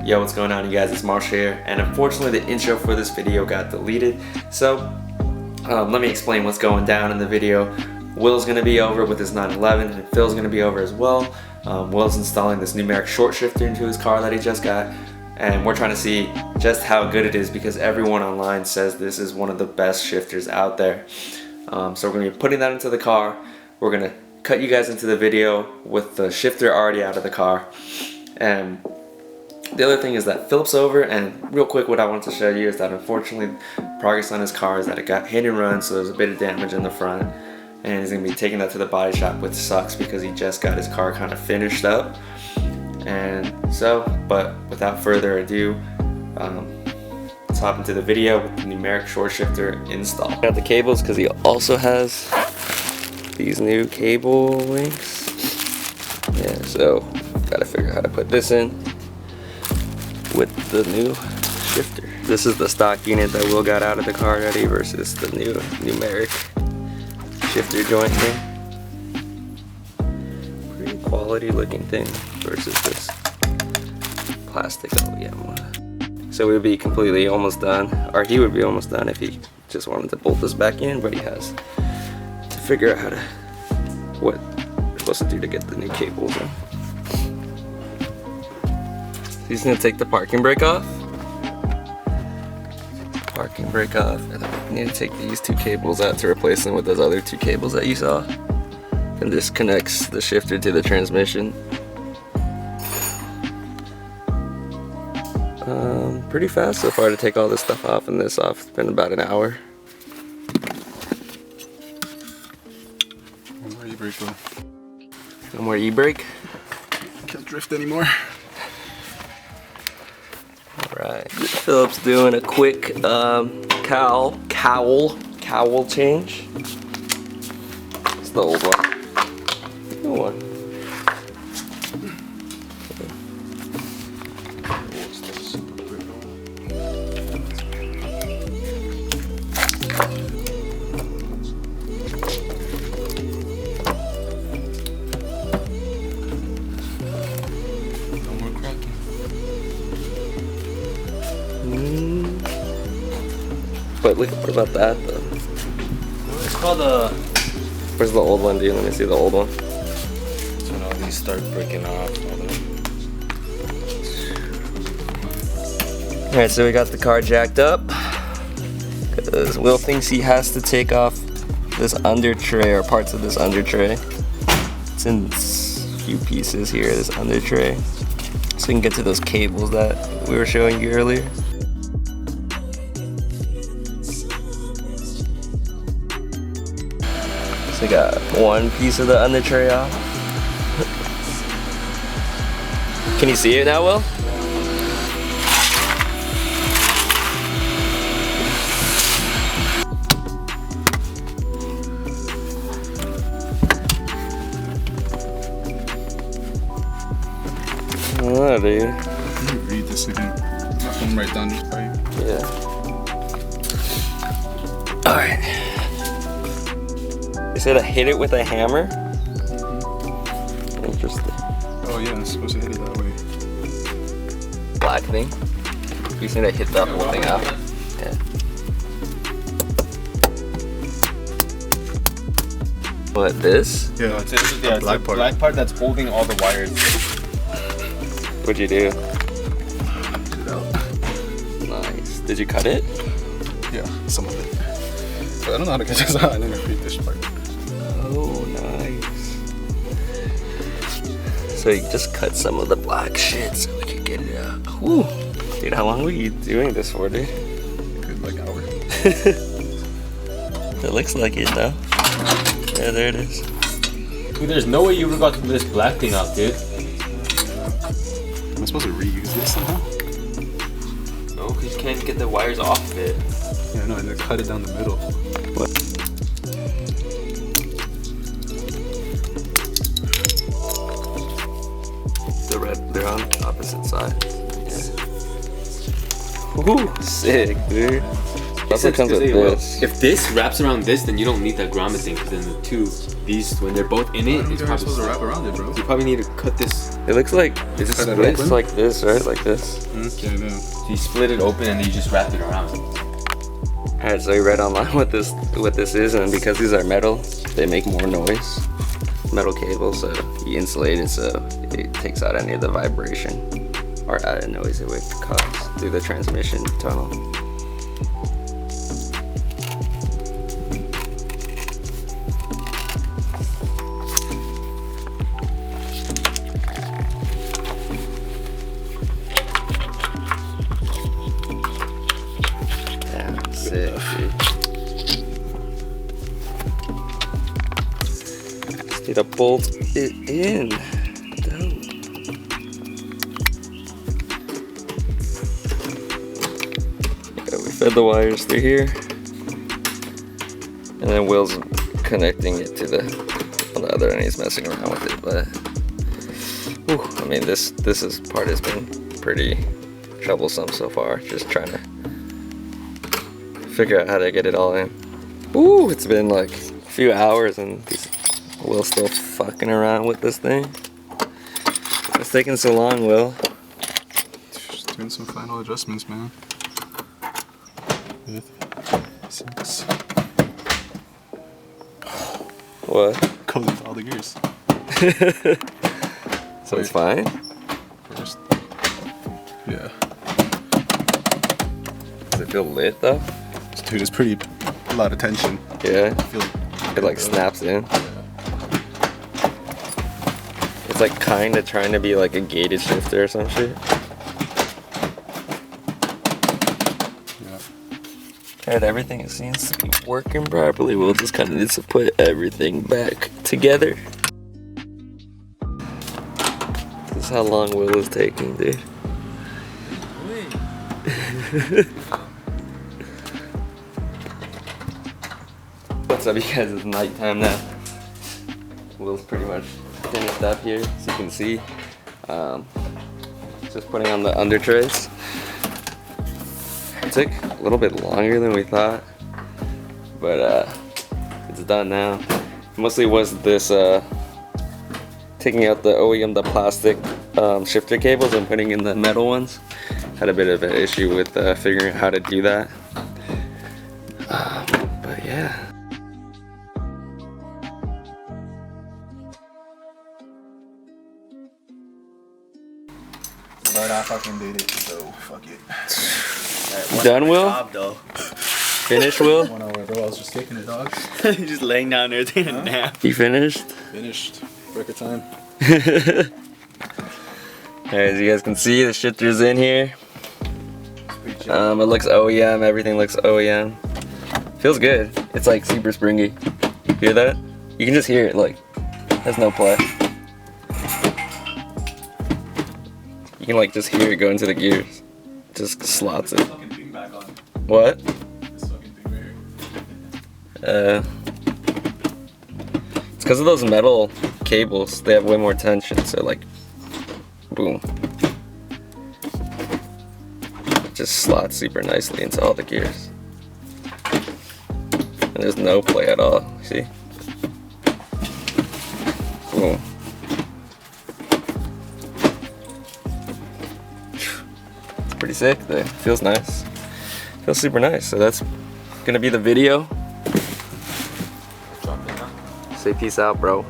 Yo, what's going on, you guys? It's Marsh here, and unfortunately the intro for this video got deleted, so let me explain what's going down in the video. Will's gonna be over with his 911, and Phil's gonna be over as well. Will's installing this numeric short shifter into his car that he just got, and we're trying to see just how good it is because everyone online says this is one of the best shifters out there. So we're gonna be putting that into the car. We're gonna cut you guys into the video with the shifter already out of the car. And the other thing is that Philip's over, and real quick what I want to show you is that unfortunately progress on his car is that it got hit and run, so there's a bit of damage in the front, and he's going to be taking that to the body shop, which sucks because he just got his car kind of finished up. And so, but without further ado, let's hop into the video with the numeric short shifter install. Got the cables because he also has these new cable links. Yeah, so gotta figure out how to put this in with the new shifter. This is the stock unit that Will got out of the car already versus the new numeric shifter joint thing. Pretty quality looking thing versus this plastic OEM. So we'd be completely almost done, or he would be almost done if he just wanted to bolt this back in, but he has to figure out how to, what we're supposed to do to get the new cables in. He's gonna take the parking brake off. Parking brake off, and then we need to take these two cables out to replace them with those other two cables that you saw. And this connects the shifter to the transmission. Pretty fast so far to take all this stuff off and this off. It's been about an hour. No more e-brake though. No more e-brake? Can't drift anymore. Alright, Philip's doing a quick cowl change. It's the old one. New one. But look, what about that though? It's called a... Where's the old one, dude? Let me see the old one. So when all these start breaking off. Alright, so we got the car jacked up. Because Will thinks he has to take off this under tray, or parts of this under tray. It's in a few pieces here, this under tray. So we can get to those cables that we were showing you earlier. So we got one piece of the under tray off. Can you see it now, Will? Oh, dude. Let me read this again. My phone right down this pipe. Yeah. Alright. They said I hit it with a hammer? Interesting. Oh yeah, I'm supposed to hit it that way. Black thing? You said I hit that whole thing out. Yeah. What, this? Yeah, It's the black part that's holding all the wires. What'd you do? Get it out. Nice. Did you cut it? Yeah, some of it. But I don't know how to get this out. I didn't read this part. Oh, nice. So you just cut some of the black shit so we can get it out. Whew. Dude, how long were you doing this for, dude? Good, like an hour. It looks like it, though. Yeah, there it is. Dude, there's no way you ever got this black thing out, dude. Am I supposed to reuse this somehow? No, because you can't get the wires off of it. Yeah, no, and then cut it down the middle. What? They're on opposite sides. Yeah. Ooh, sick, dude. That's what comes with this. If this wraps around this, then you don't need that grommet thing, because then the two, these, when they're both in it, it's You're probably supposed to wrap around it, bro. You probably need to cut this It looks like it just Cut it splits open? like this, right? Like this. Okay, no. So you split it open and then you just wrap it around. Alright, so you read online what this is, and because these are metal, they make more noise. Metal cable, so you insulate it so it takes out any of the vibration or added noise it would cause through the transmission tunnel. Damn, sick, dude. Just need to bolt it in. Dope. Yeah, we fed the wires through here, and then Will's connecting it to the on the other end. He's messing around with it, but whew, I mean this part has been pretty troublesome so far. Just trying to figure out how to get it all in. Ooh, it's been like a few hours and Will's still fucking around with this thing. What's taking so long, Will? Just doing some final adjustments, man. 6. What? Goes into all the gears. So it's fine? First. Yeah. Does it feel lit though? Dude, it's pretty, a lot of tension. Yeah. I feel It like snaps in. It's like kind of trying to be like a gated shifter or some shit. Yeah. Alright, everything seems to be working properly. We'll just kind of need to put everything back together. This is how long Will is taking, dude. What's up, you guys? It's nighttime now. Will's pretty much finished up here, as you can see. Just putting on the under trays. It took a little bit longer than we thought, but it's done now. Mostly was this taking out the OEM, the plastic shifter cables and putting in the metal ones. Had a bit of an issue with figuring out how to do that. But yeah. But I fucking did it, so fuck it. You done, Will? Job, though. Finished, Will? 1 hour, bro. I was just kicking it, dog. Just laying down there taking a nap. You finished? Finished. Record time. Alright, as you guys can see, the shifter's in here. It looks OEM, everything looks OEM. Feels good. It's like super springy. Hear that? You can just hear it, like, there's no play. You can like just hear it go into the gears. Just slots it. What? It's because of those metal cables. They have way more tension, so like, boom. It just slots super nicely into all the gears. And there's no play at all, see? Boom. It's pretty sick though. Feels nice. Feels super nice. So that's gonna be the video. Say peace out, bro.